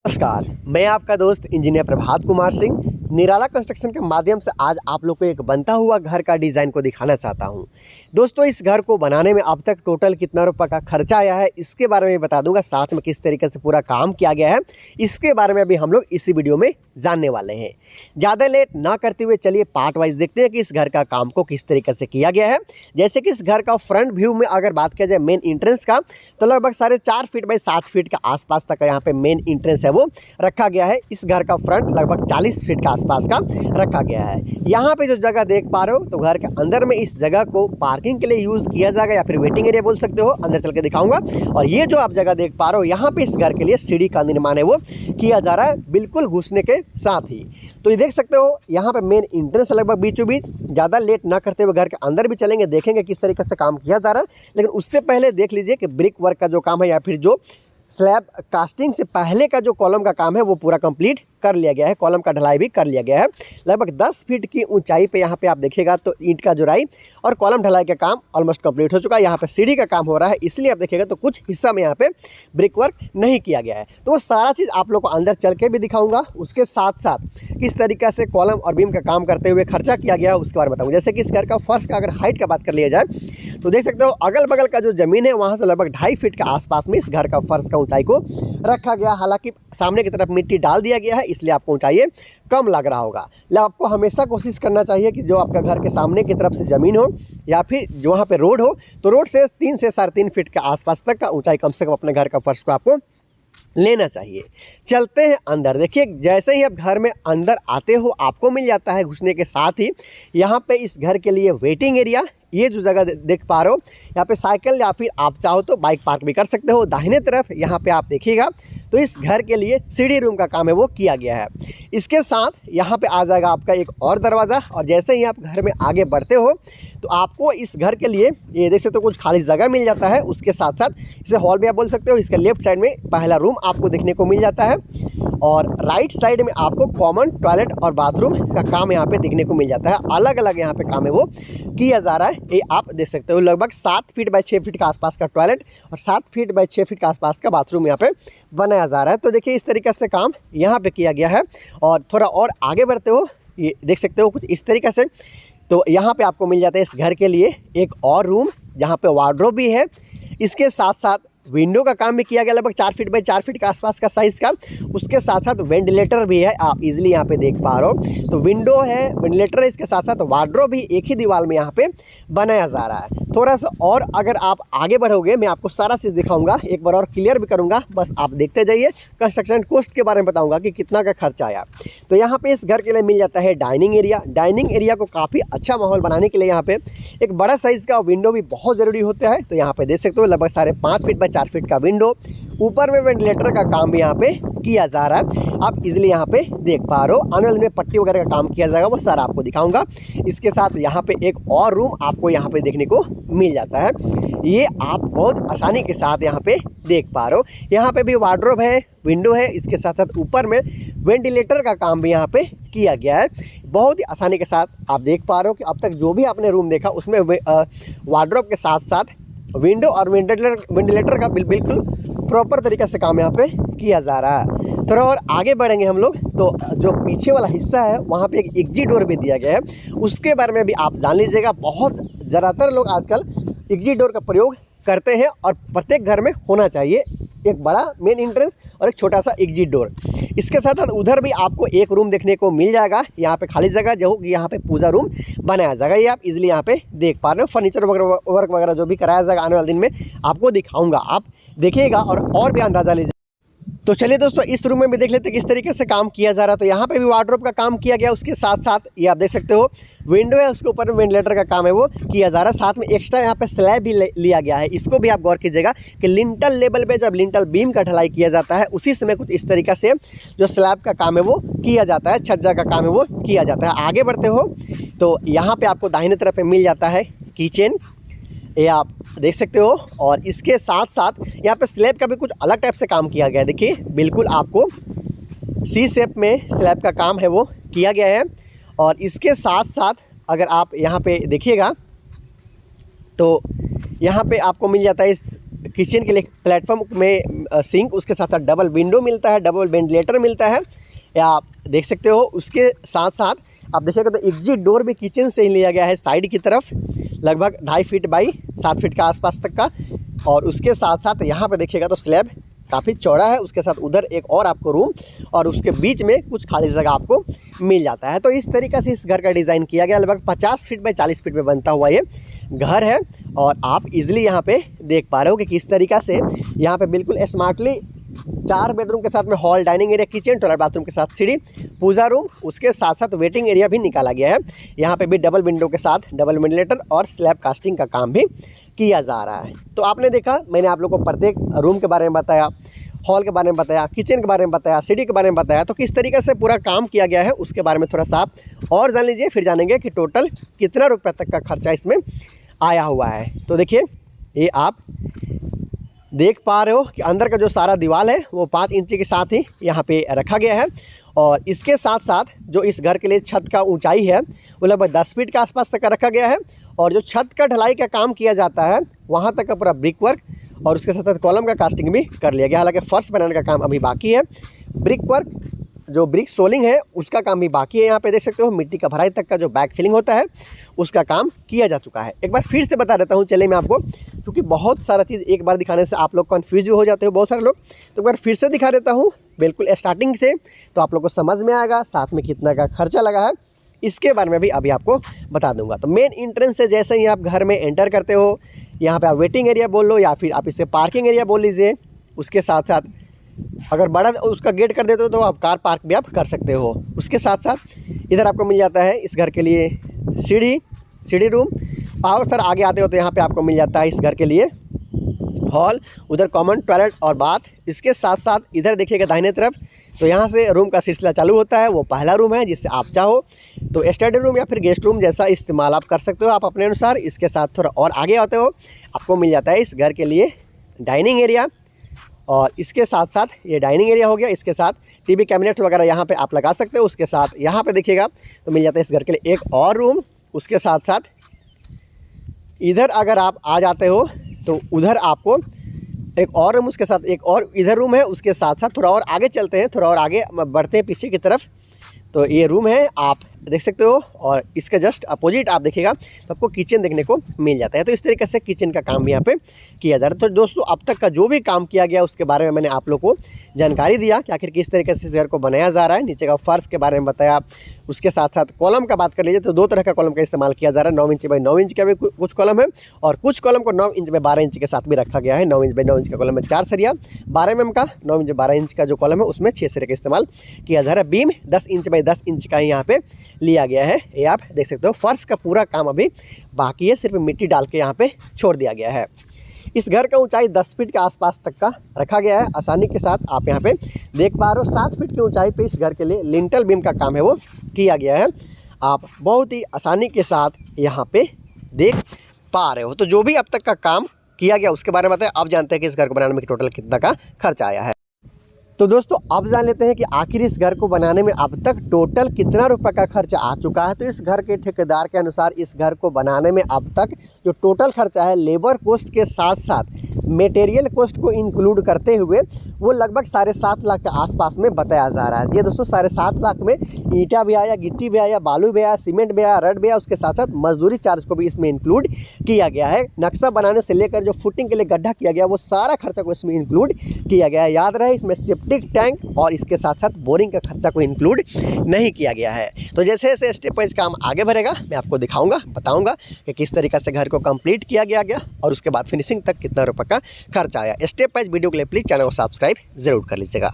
नमस्कार, मैं आपका दोस्त इंजीनियर प्रभात कुमार सिंह निराला कंस्ट्रक्शन के माध्यम से आज आप लोग को एक बनता हुआ घर का डिज़ाइन को दिखाना चाहता हूं। दोस्तों, इस घर को बनाने में अब तक टोटल कितना रुपये का खर्चा आया है इसके बारे में बता दूंगा, साथ में किस तरीके से पूरा काम किया गया है इसके बारे में भी हम लोग इसी वीडियो में जानने वाले हैं। ज़्यादा लेट ना करते हुए चलिए पार्ट वाइज देखते हैं कि इस घर का काम को किस तरीके से किया गया है। जैसे कि इस घर का फ्रंट व्यू में अगर बात किया जाए मेन इंट्रेंस का, तो लगभग 4.5 फीट बाई 7 फीट के आसपास तक यहाँ पे मेन इंट्रेंस है वो रखा गया है। इस घर का फ्रंट लगभग 40 फीट के आसपास का रखा गया है। यहाँ पे जो जगह देख पा रहे हो तो घर के अंदर में इस जगह को पार्किंग के लिए यूज़ किया जाएगा या फिर वेटिंग एरिया बोल सकते हो। अंदर चल के दिखाऊंगा। और ये जो आप जगह देख पा रहे हो यहाँ पे इस घर के लिए सीढ़ी का निर्माण है वो किया जा रहा है, बिल्कुल घुसने के साथ ही। तो ये देख सकते हो यहाँ पे मेन इंट्रेंस लगभग बीचों बीच। ज़्यादा लेट ना करते हुए घर के अंदर भी चलेंगे, देखेंगे किस तरीके से काम किया जा रहा है। लेकिन उससे पहले देख लीजिए कि ब्रिक वर्क का जो काम है या फिर जो स्लैब कास्टिंग से पहले का जो कॉलम का काम है वो पूरा कंप्लीट कर लिया गया है। कॉलम का ढलाई भी कर लिया गया है। लगभग 10 फीट की ऊंचाई पे यहाँ पे आप देखिएगा तो ईंट का जुड़ाई और कॉलम ढलाई का काम ऑलमोस्ट कंप्लीट हो चुका है। यहाँ पे सीढ़ी का काम हो रहा है, इसलिए आप देखिएगा तो कुछ हिस्सा में यहाँ पे ब्रिक वर्क नहीं किया गया है। तो वो सारा चीज़ आप लोग को अंदर चल के भी दिखाऊंगा। उसके साथ साथ किस तरीके से कॉलम और बीम का काम करते हुए खर्चा किया गया है उसके बारे में बताऊँगा। जैसे कि इस घर का फर्श का अगर हाइट का बात कर लिया जाए तो देख सकते हो अगल बगल का जो ज़मीन है वहाँ से लगभग 2.5 फीट के आसपास में इस घर का फर्श का ऊंचाई को रखा गया। हालांकि सामने की तरफ मिट्टी डाल दिया गया है, इसलिए आपको ऊंचाई कम लग रहा होगा। आपको हमेशा कोशिश करना चाहिए कि जो आपका घर के सामने की तरफ से ज़मीन हो या फिर जो वहाँ पे रोड हो तो रोड से 3 से 3.5 फीट के आसपास तक का ऊंचाई कम से कम अपने घर का फर्श को आपको लेना चाहिए। चलते हैं अंदर। देखिए, जैसे ही आप घर में अंदर आते हो आपको मिल जाता है घुसने के साथ ही यहाँ पे इस घर के लिए वेटिंग एरिया। ये जो जगह देख पा रहे हो यहाँ पे साइकिल या फिर आप चाहो तो बाइक पार्क भी कर सकते हो। दाहिने तरफ यहाँ पे आप देखिएगा तो इस घर के लिए सीढ़ी रूम का काम है वो किया गया है। इसके साथ यहाँ पे आ जाएगा आपका एक और दरवाज़ा। और जैसे ही आप घर में आगे बढ़ते हो तो आपको इस घर के लिए ये देख सकते हो कुछ खाली जगह मिल जाता है। उसके साथ साथ इसे हॉल भी आप बोल सकते हो। इसके लेफ्ट साइड में पहला रूम आपको देखने को मिल जाता है और राइट साइड में आपको कॉमन टॉयलेट और बाथरूम का काम यहाँ पे देखने को मिल जाता है। अलग अलग यहाँ पे काम है वो किया जा रहा है। ये आप देख सकते हो लगभग 7 फीट बाई 6 फीट के आसपास का टॉयलेट और 7 फीट बाई 6 फीट के आसपास का बाथरूम यहाँ पे बनाया जा रहा है। तो देखिए इस तरीके से काम यहाँ पे किया गया है। और थोड़ा और आगे बढ़ते हो ये देख सकते हो कुछ इस तरीके से। तो यहाँ पे आपको मिल जाता है इस घर के लिए एक और रूम जहाँ पे वार्डरोब भी है। इसके साथ साथ विंडो का काम भी किया गया लगभग 4 फीट बाई 4 फीट के आसपास का साइज़ का। उसके साथ साथ वेंटिलेटर भी है, आप इजीली यहाँ पे देख पा रहे हो। तो विंडो है, वेंटिलेटर है, इसके साथ साथ वार्डरोब भी एक ही दीवार में यहाँ पे बनाया जा रहा है। थोड़ा सा और अगर आप आगे बढ़ोगे मैं आपको सारा चीज़ दिखाऊंगा, एक बार और क्लियर भी करूँगा, बस आप देखते जाइए। कंस्ट्रक्शन कॉस्ट के बारे में बताऊँगा कि कितना का खर्चा आया। तो यहाँ पे इस घर के लिए मिल जाता है डाइनिंग एरिया। डाइनिंग एरिया को काफ़ी अच्छा माहौल बनाने के लिए यहाँ पे एक बड़ा साइज़ का विंडो भी बहुत ज़रूरी होता है। तो यहाँ पे देख सकते हो लगभग 5.5 फीट बाई 4 फीट का विंडो। ऊपर में वेंटिलेटर का काम भी यहाँ पे किया जा रहा है, आप इजीली यहाँ पे देख पा रहे हो। आने वाले में पट्टी वगैरह का काम किया जाएगा, वो सारा आपको दिखाऊंगा। इसके साथ यहाँ पे एक और रूम आपको यहाँ पे देखने को मिल जाता है। ये आप बहुत आसानी के साथ यहाँ पे देख पा रहे हो। यहाँ पे भी वार्डरोब है, विंडो है, इसके साथ साथ ऊपर में वेंटिलेटर का काम भी यहाँ पे किया गया है। बहुत ही आसानी के साथ आप देख पा रहे हो कि अब तक जो भी आपने रूम देखा उसमें वार्डरोब के साथ साथ विंडो और वेंटिलेटर का बिल्कुल प्रॉपर तरीके से काम यहाँ पे किया जा रहा है। थोड़ा और आगे बढ़ेंगे हम लोग तो जो पीछे वाला हिस्सा है वहाँ पे एक एग्जिट डोर भी दिया गया है, उसके बारे में भी आप जान लीजिएगा। बहुत ज़्यादातर लोग आजकल एग्जिट डोर का प्रयोग करते हैं और प्रत्येक घर में होना चाहिए एक बड़ा मेन एंट्रेंस और एक छोटा सा एग्जिट डोर। इसके साथ साथ उधर भी आपको एक रूम देखने को मिल जाएगा। यहाँ पे खाली जगह जो होगी यहाँ पे पूजा रूम बनाया जाएगा। ये आप इजीली यहाँ पे देख पा रहे हो। फर्नीचर वगैरह वर्क वगैरह जो भी कराया जाएगा आने वाले दिन में आपको दिखाऊंगा, आप देखिएगा और भी अंदाज़ा लीजिए। तो चलिए दोस्तों इस रूम में भी देख लेते हैं किस तरीके से काम किया जा रहा है। तो यहाँ पे भी वार्डरोब का काम किया गया, उसके साथ साथ ये आप देख सकते हो विंडो है, उसके ऊपर वेंटिलेटर का काम है वो किया जा रहा है। साथ में एक्स्ट्रा यहाँ पे स्लैब भी लिया गया है। इसको भी आप गौर कीजिएगा कि लिंटल लेवल पे जब लिंटल बीम का ढलाई किया जाता है उसी समय कुछ इस तरीक़े से जो स्लैब का काम है वो किया जाता है, छज्जा का काम है वो किया जाता है। आगे बढ़ते हो तो यहाँ पर आपको दाहिने तरफ मिल जाता है किचन, ये आप देख सकते हो। और इसके साथ साथ यहाँ पे स्लैब का भी कुछ अलग टाइप से काम किया गया है। देखिए बिल्कुल आपको सी शेप में स्लैब का काम है वो किया गया है। और इसके साथ साथ अगर आप यहाँ पे देखिएगा तो यहाँ पे आपको मिल जाता है इस किचन के लिए प्लेटफॉर्म में सिंक, उसके साथ साथ डबल विंडो मिलता है, डबल वेंटिलेटर मिलता है, या आप देख सकते हो। उसके साथ साथ आप देखिएगा तो एग्जिट डोर भी किचन से ही लिया गया है साइड की तरफ, लगभग 2.5 फीट बाई 7 फीट का आसपास तक का। और उसके साथ साथ यहाँ पे देखिएगा तो स्लैब काफ़ी चौड़ा है, उसके साथ उधर एक और आपको रूम और उसके बीच में कुछ खाली जगह आपको मिल जाता है। तो इस तरीक़े से इस घर का डिज़ाइन किया गया। लगभग 50 फीट बाई 40 फीट में बनता हुआ ये घर है। और आप इजीली यहाँ पे देख पा रहे हो कि किस तरीक़ा से यहाँ पे बिल्कुल स्मार्टली 4 बेडरूम के साथ में hall, dining area, kitchen, toilet, bathroom के साथ सीढ़ी, पूजा रूम, उसके साथ साथ वेटिंग एरिया भी निकाला गया है। यहाँ पे भी डबल विंडो के साथ डबल वेंटिलेटर और स्लैब कास्टिंग का काम भी किया जा रहा है। तो आपने देखा, मैंने आप लोगों को प्रत्येक रूम के बारे में बताया, हॉल के बारे में बताया, किचन के बारे में बताया, सीढ़ी के बारे में बताया। तो किस तरीके से पूरा काम किया गया है उसके बारे में थोड़ा सा आप और जान लीजिए, फिर जानेंगे कि टोटल कितना रुपये तक का खर्चा इसमें आया हुआ है। तो देखिए, ये आप देख पा रहे हो कि अंदर का जो सारा दीवार है वो 5 इंची के साथ ही यहाँ पे रखा गया है। और इसके साथ साथ जो इस घर के लिए छत का ऊंचाई है वो लगभग 10 फीट के आसपास तक का रखा गया है। और जो छत का ढलाई का काम किया जाता है वहाँ तक का पूरा ब्रिक वर्क और उसके साथ साथ कॉलम का कास्टिंग भी कर लिया गया। हालांकि फर्श बनाने का काम अभी बाकी है। ब्रिक वर्क, जो ब्रिक सोलिंग है उसका काम भी बाकी है। यहाँ पे देख सकते हो मिट्टी का भराई तक का जो बैक फिलिंग होता है उसका काम किया जा चुका है। एक बार फिर से बता देता हूँ, चलिए मैं आपको, क्योंकि बहुत सारा चीज़ एक बार दिखाने से आप लोग कन्फ्यूज भी हो जाते हो बहुत सारे लोग, तो एक बार फिर से दिखा देता हूँ बिल्कुल स्टार्टिंग से, तो आप लोग को समझ में आएगा। साथ में कितना का खर्चा लगा है इसके बारे में भी अभी आपको बता दूंगा। तो मेन एंट्रेंस से जैसे ही आप घर में एंटर करते हो, यहाँ पे आप वेटिंग एरिया बोल लो या फिर आप इसे पार्किंग एरिया बोल लीजिए। उसके साथ साथ अगर बड़ा उसका गेट कर देते हो तो आप कार पार्क भी आप कर सकते हो। उसके साथ साथ इधर आपको मिल जाता है इस घर के लिए सीढ़ी रूम। और सर आगे आते हो तो यहाँ पे आपको मिल जाता है इस घर के लिए हॉल, उधर कॉमन टॉयलेट और बाथ। इसके साथ साथ इधर देखिएगा दाहिने तरफ, तो यहाँ से रूम का सिलसिला चालू होता है। वो पहला रूम है जिससे आप चाहो तो स्टडी रूम या फिर गेस्ट रूम जैसा इस्तेमाल आप कर सकते हो आप अपने अनुसार। इसके साथ थोड़ा और आगे आते हो आपको मिल जाता है इस घर के लिए डाइनिंग एरिया। और इसके साथ साथ ये डाइनिंग एरिया हो गया, इसके साथ टीवी कैबिनेट वगैरह यहाँ पे आप लगा सकते हो। उसके साथ यहाँ पे देखिएगा तो मिल जाता है इस घर के लिए एक और रूम। उसके साथ साथ इधर अगर आप आ जाते हो तो उधर आपको एक और रूम, उसके साथ एक और इधर रूम है। उसके साथ साथ थोड़ा और आगे चलते हैं, थोड़ा और आगे बढ़ते हैं पीछे की तरफ, तो ये रूम है आप देख सकते हो। और इसका जस्ट अपोजिट आप देखिएगा तो आपको किचन देखने को मिल जाता है। तो इस तरीके से किचन का काम भी यहाँ पे किया जा रहा है। तो दोस्तों, अब तक का जो भी काम किया गया उसके बारे में मैंने आप लोग को जानकारी दिया कि आखिर किस तरीके से इस घर को बनाया जा रहा है। नीचे का फर्श के बारे में बताया। उसके साथ साथ कॉलम का बात कर लीजिए तो 2 तरह का कॉलम का इस्तेमाल किया जा रहा है। 9 इंच बाई 9 इंच का भी कुछ कॉलम है और कुछ कॉलम को 9 इंच बाई 12 इंच के साथ भी रखा गया है। 9 इंच बाई 9 इंच का कॉलम में 4 सरिया, 12 mm का 9 इंच 12 इंच का जो कॉलम है उसमें 6 सरिया का इस्तेमाल किया जा रहा है। बीम 10 इंच बाई 10 इंच का यहाँ पे लिया गया है, ये आप देख सकते हो। फर्श का पूरा काम अभी बाकी है, सिर्फ मिट्टी डाल के यहाँ पे छोड़ दिया गया है। इस घर का ऊंचाई 10 फीट के आसपास तक का रखा गया है। आसानी के साथ आप यहाँ पे देख पा रहे हो 7 फीट की ऊंचाई पे इस घर के लिए लिंटल बीम का काम है वो किया गया है। आप बहुत ही आसानी के साथ यहाँ पे देख पा रहे हो। तो जो भी अब तक का काम किया गया उसके बारे में बताएं। अब जानते हैं कि इस घर को बनाने में टोटल कितना का खर्चा आया है। तो दोस्तों, अब जान लेते हैं कि आखिर इस घर को बनाने में अब तक टोटल कितना रुपए का खर्चा आ चुका है। तो इस घर के ठेकेदार के अनुसार इस घर को बनाने में अब तक जो टोटल खर्चा है लेबर कॉस्ट के साथ साथ मटेरियल कॉस्ट को इंक्लूड करते हुए वो लगभग 7.5 लाख के आसपास में बताया जा रहा है। ये दोस्तों 7.5 लाख में ईंटा भी आया, गिट्टी भी आया, बालू भी आया, सीमेंट भी आया, रड भी आया। उसके साथ साथ मजदूरी चार्ज को भी इसमें इंक्लूड किया गया है। नक्शा बनाने से लेकर जो फुटिंग के लिए गड्ढा किया गया वो सारा खर्चा को इसमें इंक्लूड किया गया है। याद रहे, इसमें सेप्टिक टैंक और इसके साथ साथ बोरिंग का खर्चा को इंक्लूड नहीं किया गया है। तो जैसे जैसे स्टेप वाइज काम आगे बढ़ेगा मैं आपको दिखाऊंगा, बताऊंगा कि किस तरीके से घर को कंप्लीट किया गया और उसके बाद फिनिशिंग तक कितना रुपये का खर्चा आया। स्टेप वाइज वीडियो के लिए प्लीज़ चैनल को सब्सक्राइब जरूर कर लीजिएगा।